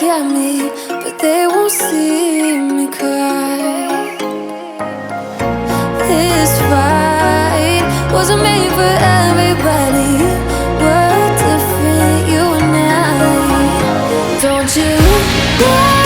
back at me, but they won't see me cry. This fight wasn't made for everybody. We're different, you and I. Don't you know?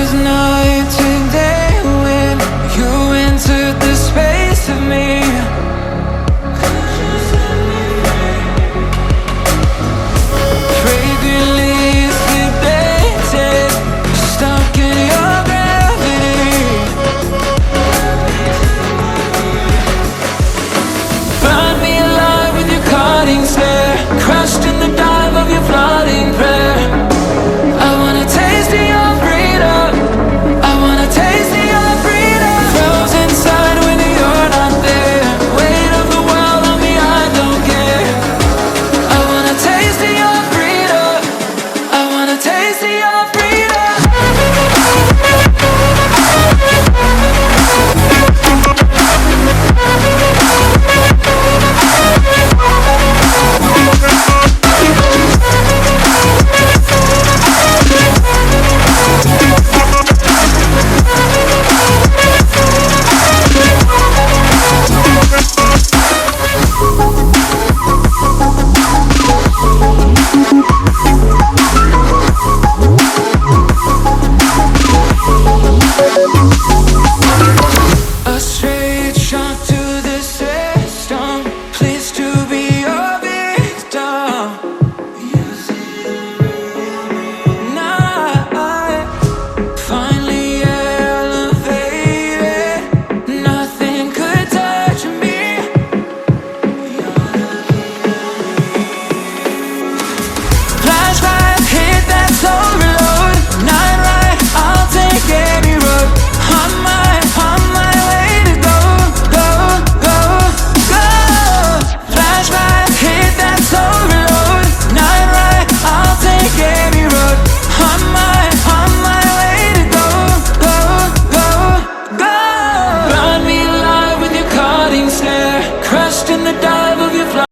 Night and day when you entered the space of me. Fragrant leaves debated, stuck in your gravity. Burn me alive with your cutting stare, crushed in the dive of your flooding prayer. I wanna taste of your freedom, I wanna taste of your freedom. Frozen inside when you're not there, weight of the world on me, I don't care. I wanna taste of your freedom, I wanna taste of your freedom. A straight shot to the system, pleased to be your victim. Now I finally elevated, nothing could touch me. Flashback, hit that soul reload. Night ride, I'll take any road. On my way to go, go, go, go. Flashback, hit that soul reload. Night ride, I'll take any road. On my way to go, go, go, go. Burn me alive with your cutting stare, crushed in the dark